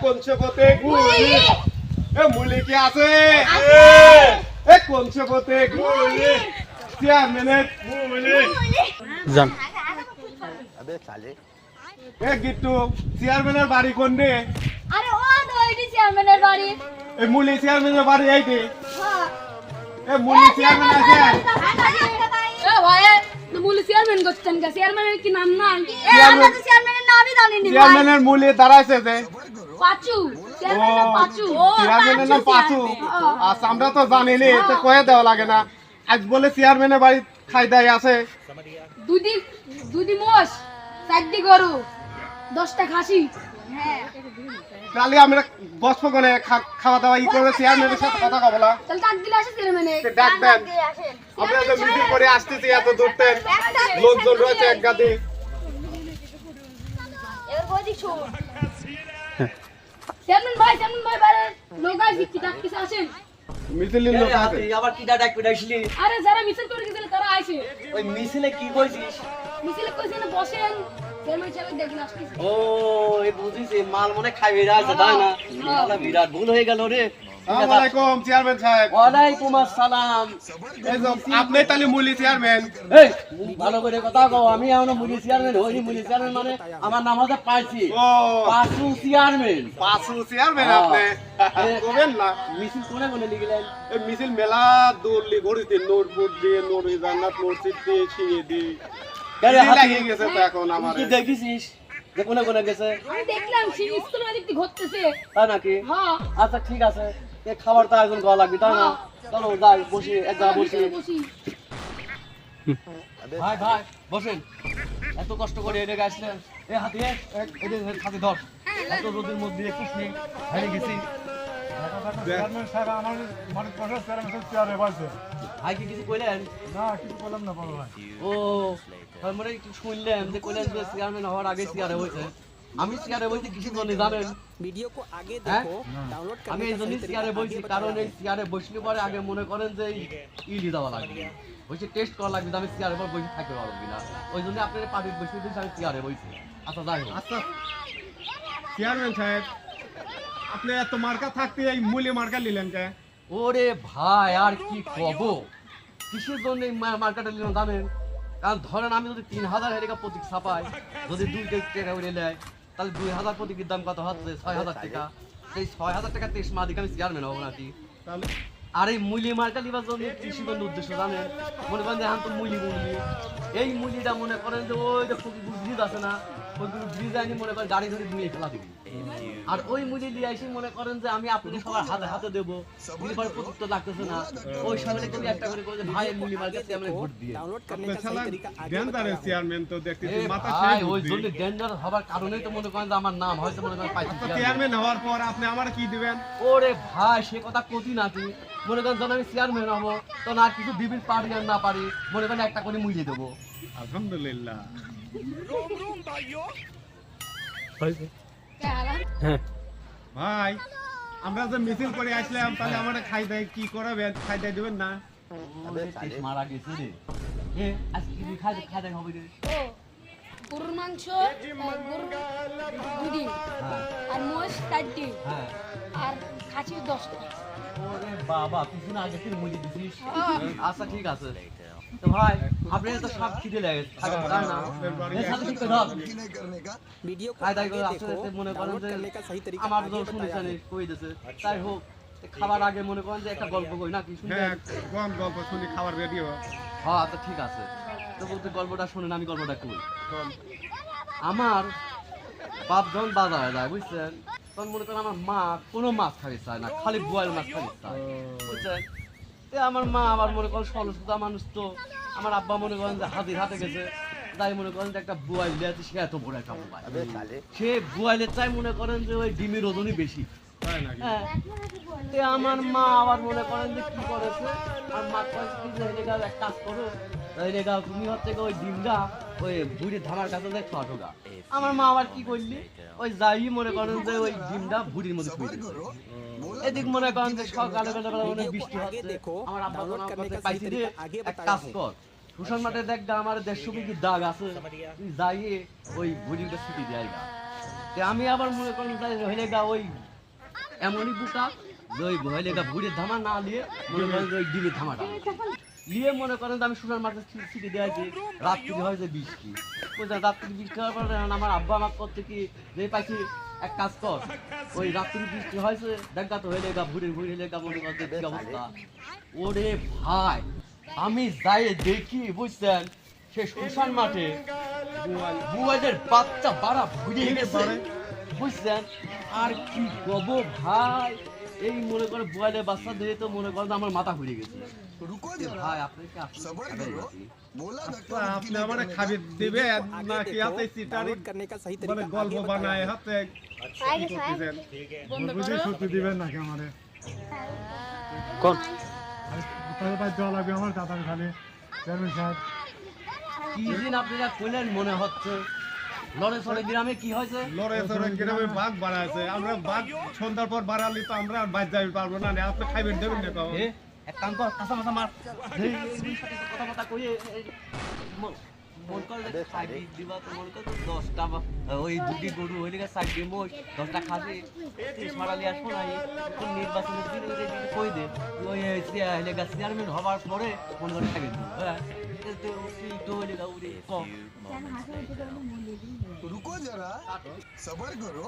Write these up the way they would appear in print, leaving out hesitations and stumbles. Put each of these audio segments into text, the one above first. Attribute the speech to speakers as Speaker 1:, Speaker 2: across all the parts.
Speaker 1: কোনছে পথে গুলি এ মুলি কি আছে এ কোনছে পথে গুলি চেয়ারম্যানের মুলি
Speaker 2: জান
Speaker 3: अबे साले
Speaker 1: এ গিট্টু চেয়ারম্যানের বাড়ি কোন রে
Speaker 4: আরে ও তো ওইটি চেয়ারম্যানের বাড়ি।
Speaker 1: এ মুলি চেয়ারম্যানের বাড়ি এইটি
Speaker 4: হ্যাঁ
Speaker 1: এ মুলি চেয়ারম্যান আছে
Speaker 4: এ ভাই তো মুলি চেয়ারম্যান করতেন কা চেয়ারম্যানের কি নাম না এ আমরা তো চেয়ারম্যানের নামই জানি না ভাই।
Speaker 1: চেয়ারম্যানের মুলি দাঁড়াইছে যে
Speaker 4: পাচু চেয়ারম্যানের পাচু ও
Speaker 1: চেয়ারম্যানের নাম পাচু আচ্ছা আমরা তো জানিনি তো কয়ে দেওয়া লাগে না আজ বলে চেয়ারম্যানের বাড়ি খাই দাই আছে
Speaker 4: দুদি মোষ চারটি গরু 10টা খাসি। হ্যাঁ
Speaker 1: তাহলে আমরা বসবো কোনে খাওয়া দাওয়া ই করে চেয়ারম্যানের সাথে কথা কবলা
Speaker 4: চল ডাক দিলে আসে চেয়ারম্যানে
Speaker 1: ডাক দেন আমরা তো মিটিং করে আসতেছি এত দূরতেন লোকজন রয়েছে এক গাদি
Speaker 4: এর বদি শো চেয়ারম্যান ভাই বাইরে লোক আসি কি ডাক কিছু আসেন
Speaker 1: মিছিলের লোক আছে
Speaker 3: আবার কি ডাক পিটাইছিলি
Speaker 4: আরে যারা মিছিল করে গেছিল তারা আইছে
Speaker 3: ওই মিছিলে কি কইছিস
Speaker 4: মিছিল কইছে না বসেন চেয়ারম্যান সাহেব দেখুন আসতেছে।
Speaker 3: ও এই বুঝিস মাল মনে খাইবে আছে তাই না এটা বিরাট ভুল হয়ে গেল রে
Speaker 1: আসসালামু আলাইকুম চেয়ারম্যান সাহেব
Speaker 3: ওয়ালাইকুম আসসালাম
Speaker 1: এই যে আপনি তাহলে মুলি চেয়ারম্যান
Speaker 3: এই ভালো করে কথা কও আমি এখনো মুলি চেয়ারম্যান হইনি মুলি চেয়ারম্যান মানে আমার নাম হচ্ছে পাইছি
Speaker 1: ও
Speaker 3: পাঁচু চেয়ারম্যান
Speaker 1: পাঁচু চেয়ারম্যান আপনি কবেন না
Speaker 3: মিছিল কোনে কোনে লিখলেন
Speaker 1: এই মিছিল মেলা দৌড়লি ঘুরিতে নোটবুক দিয়ে নোট জান্নাত মসজিদ দিয়ে ছিঁড়ে দিয়ে লাগিয়ে গেছে তো এখন আমার
Speaker 3: কি দেখিস যে কোনে কোনে গেছে
Speaker 4: আমি দেখলাম সেই স্কুলের দিকে ঘুরতেছে।
Speaker 3: তাই নাকি
Speaker 4: হ্যাঁ
Speaker 3: আচ্ছা ঠিক আছে এই খাবারটা এখন খাওয়া লাগবে তাই না চলো যাই বসি এক জায়গায় বসি
Speaker 4: বসি
Speaker 3: ভাই ভাই বসেন এত কষ্ট করে এদিকে আসলেন এই হাতে এদিকে হাতে ধর এত রোদের মধ্যে একটু শুয়ে হারিয়ে গেছি
Speaker 5: চেয়ারম্যান সাহেব আমার মানে প্রশাসন চেয়ারম্যান চেয়ারে বসে
Speaker 3: ভাই কি কিছু কইলেন
Speaker 5: না কিছু বললাম না বড় ভাই
Speaker 3: ও তার মানে একটু শুনলাম যে কইলেন যে চেয়ারম্যান হওয়ার আগে চেয়ারে হয়েছে আমি চেয়ারে বইতে কিছু জন্য জানেন
Speaker 6: वीडियो को आगे
Speaker 3: হ্যাঁ?
Speaker 6: देखो डाउनलोड
Speaker 3: আমি
Speaker 6: करने
Speaker 3: এই
Speaker 6: का
Speaker 3: জন্যই
Speaker 6: सही
Speaker 3: চেয়ারে
Speaker 6: तरीका
Speaker 3: বইছি কারণ এই চেয়ারে বসলে পরে আগে মনে করেন যে ইডি দেওয়া লাগবে বসে টেস্ট করা লাগবে যে আমি চেয়ারের পর বসে থাকতে পারবো কিনা ওই জন্য আপনার পাবলিক বসে দিয়েছি আমি চেয়ারে বইছি আচ্ছা যাই হোক
Speaker 1: আচ্ছা চেয়ারম্যান সাহেব আপনি এত মার্কা থাকতে এই মুলি মার্কা নিলেন কে
Speaker 3: ওরে ভাই আর কি কব কিসের জন্য এই মার্কেটে নিলাম জানেন কারণ ধরেন আমি যদি 3000 টাকা প্রতীক ছাপাই যদি 2 টাকা করে নেয় তাহলে 2000 প্রতীকের দাম কত হচ্ছে 6000 টাকা এই 6000 টাকা 23 মাস দিকে আমি চেয়ারম্যান হবো নাকি
Speaker 1: তাহলে
Speaker 3: আর এই মুলি মার্কা লিবার জন্য কৃষি বন্ধু উদ্দেশ্য জানেন মনে করেন যে এখন তো মুলি মুলি এই মুলিটা মনে করেন যে ওই যে ফকিরপুর ব্রিজ আছে না ফকিরপুর ব্রিজ আনি মনে করেন গাড়ি ধরে ধুয়ে ফেলা দিবি আর ওই মুলি নিয়ে এসে মনে করেন যে আমি আপনাদের সবার হাতে হাতে দেবো দিলে পরে প্রতীক তো লাগতেছে না ওই সামনে তুমি একটা করে যে ভাই মুলি মার্কা চেয়ারম্যান ভোট দিয়ে
Speaker 6: डाउनलोड करने
Speaker 1: আপনি
Speaker 6: का
Speaker 1: শালা
Speaker 6: सही तरीका आगे
Speaker 1: ডেঞ্জারাস চেয়ারম্যান তো দেখতেছি
Speaker 3: এ
Speaker 1: মাথা
Speaker 3: ভাই
Speaker 1: সেই
Speaker 3: ওই
Speaker 1: বুদ্ধি।
Speaker 3: জন্য ডেঞ্জার হবার কারণেই তো মনে করেন যে আমার নাম হয়তো মনে করেন পাইছি
Speaker 1: আচ্ছা চেয়ারম্যান হওয়ার পর আপনি আমার কি দিবেন
Speaker 3: ওরে ভাই সে কথা কতি নাকি মনে করেন যখন আমি চেয়ারম্যান হবো তখন আর কিছু দিবির পারি আর না পারি মনে করেন একটা করে মুলিয়ে দেবো
Speaker 1: আলহামদুলিল্লাহ
Speaker 2: হ্যাঁ
Speaker 1: ভাই আমরা যে মিছিল করে আসলাম তাহলে আমরা খাই দেয় কি করাবেন খাই দেয় দিবেন না
Speaker 3: ওরে তেজ মারা গেছে রে এ আজকে কি খাই দেয় হবে রে
Speaker 4: ও গরুর মাংস গরুর দুদিন আর মোষ 4টি
Speaker 3: হ্যাঁ
Speaker 4: আর খাসি 10টা।
Speaker 3: ওরে বাবা তুই না আগে থেকে মুলিয়ে দিছিস আচ্ছা ঠিক আছে তো ভাই আপনি তো সব খিদে লেগে থাকে তাই না এর সাথে ঠিক ধর
Speaker 6: वीडियो को
Speaker 3: খাই দাই
Speaker 6: आगे
Speaker 3: করে আসতে
Speaker 6: देखो
Speaker 3: মনে করেন
Speaker 6: डाउनलोड
Speaker 3: যে
Speaker 6: करने का सही तरीका
Speaker 3: আমার
Speaker 6: आगे
Speaker 3: তো
Speaker 6: बताया
Speaker 3: শুনেছেন
Speaker 6: है।
Speaker 3: কই দিছে তাই হোক খাবার আগে মনে করেন যে একটা গল্প কই নাকি
Speaker 1: হ্যাঁ
Speaker 3: শুনবেন
Speaker 1: কোন গল্প শুনি খাবার রেডিও
Speaker 3: হ্যাঁ আচ্ছা ঠিক আছে তো বলতে গল্পটা শুনেন আমি গল্পটা কই আমার বাপ যখন বাজারে যায় বুঝছেন তখন মনে করেন আমার মা কোনো মাছ খাইতে চায় না খালি বোয়াল মাছ খাইতে চায় বুঝছেন তো আমার মা আবার মনে করেন সরলসুতা মানুষ তো আমার আব্বা মনে করেন যে হাতির হাতে গেছে তাই মনে করেন যে একটা বোয়াল দিয়েছে সে এত বড় একটা মোবাইল अबे साले সে বোয়ালের চাই মনে করেন যে ওই ডিমের ওজনই বেশি
Speaker 1: তাই নাকি
Speaker 3: হ্যাঁ তে আমার মা আবার মনে করেন যে কি করেছে আর মা কয়েছে কি যে এলাকা এক কাজ করো এলাকা তুমি হচ্ছে গিয়ে ওই ডিমটা ওই বুড়ি ধামার কাছে যে ছোটগা আমার মা আবার কি করলি ওই যাই মনে করেন যে ওই ডিমটা বুড়ির মধ্যে খুঁজে দিচ্ছে এদিক মনে করেন যে সকালে বেলা অনেক বৃষ্টি হচ্ছে আমার আব্বা মনে করতে পাইছি রে এক কাজ কর সুশান মাঠে দেখ আমার 150 বিঘি দাগ আছে তুই যাইয়ে ওই বুড়িটা ছুটি দেয় গা তে আমি আবার মনে করেন হইলে গা ওই এমনই বুকা যে ওই হইলে গা ভুড়ির ধামা না নিয়ে মনে করেন যে ওই ডিমের ধামাটা নিয়ে মনে করেন যে আমি সোনার মাঠে ছিটে দেওয়াছি রাত্রি হয়েছে বৃষ্টি বুঝলেন রাত্রি বৃষ্টি হওয়ার পরে আমার আব্বা আমার করতে কি যে পাইছি এক কাজ কর ওই রাত্রি বৃষ্টি হয়েছে দেখা তো হইলে গা ভুড়ির হইলে গা মনে করেন কি অবস্থা ওরে ভাই আমি যাই দেখি বুঝছেন সে শ্মশান মাঠে বুয়াদের বাচ্চা বাড়া ভুড়ে গেছে বুঝছেন আর কি কব ভাই এই মনে করে বুয়াদের বাচ্চা দিয়ে তো মনে করেন আমার মাথা ঘুরে গেছে
Speaker 6: रुको जरा
Speaker 3: ভাই আপনি কি আপনি
Speaker 6: सबर
Speaker 3: খাবেন
Speaker 6: करो
Speaker 3: নাকি?
Speaker 6: बोला
Speaker 1: তো আপনি আমারে খাবি দিবে নাকি হাতে সিটারি
Speaker 6: करने का सही
Speaker 1: মানে গল্প বানায় হাতে
Speaker 5: বুঝে সত্যি দিবেন নাকি আমারে
Speaker 3: কোন
Speaker 5: তাহলে তাই জল লাগবে আমার দাদার খালি চেয়ারম্যান সাহেব
Speaker 3: কি দিন আপনারা কইলেন মনে হচ্ছে লড়ে সরে গ্রামে কি হয়েছে
Speaker 1: লড়ে সরে গ্রামে বাঘ বাড়াইছে আমরা বাঘ সন্ধ্যার পর বাড়ালি তো আমরা আর বাদ যাই পারবো না আপনি খাইবেন দেবেন না কখন
Speaker 3: এ এক কাম কর কাঁচা মাথা মার এই সাথে কথা কথা কই মন করে সাইড দিবা তো মন করে 10টা ওই দুটি গরু হইলে গা সাইড দি মোষ 10টা খাসি সরালি আসবো না কোন নির্বাচনের দিন ওই দিকে কই দে ওই হইলে গা চেয়ারম্যান হবার পরে মন করে থাকে হ্যাঁ তো হইলে গা উড়ে কম
Speaker 6: रुको जरा सबर करो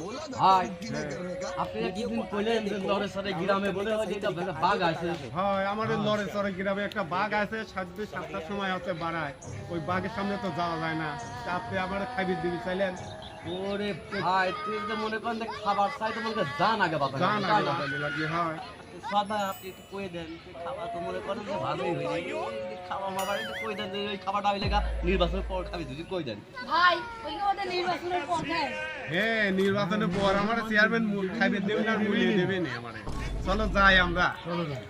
Speaker 6: बोला
Speaker 3: हाय।
Speaker 6: धक्का नहीं करने का
Speaker 3: আপনি একদিন কইলেন যে লড়ে সরে গ্রামে বলে হয় যে এটা বাঘ আছে
Speaker 1: হয় আমাদের লড়ে সরে গ্রামে একটা বাঘ আছে 7:30-7টার সময় হচ্ছে বাড়ায় ওই বাঘের সামনে তো যাওয়া যায় না তা আপনি আমার খাইবি দিবি চাইলেন
Speaker 3: ওরে ভাই তুই তো মনে করেন যে খাবার চাই তো মনে করেন জান আগে বাবা
Speaker 1: জান আগে বাতালি লাগে হয়
Speaker 3: সদা আপনি একটু কই দেন যে খাবার তো মনে করেন যে ভালোই হয়ে যায় খাওয়া মাবার একটু কই দেন যে ওই খাবারটা হইলে গা নির্বাচনের পর খাবি যদি কই দেন
Speaker 4: ভাই ওই ওদের নির্বাচনের পর খায়
Speaker 1: হ্যাঁ নির্বাচনের পর আমার চেয়ারম্যান খাইবে দেবেন আর মুড়িয়ে দেবেন আমারে চলো যাই আমরা
Speaker 5: চলো যাই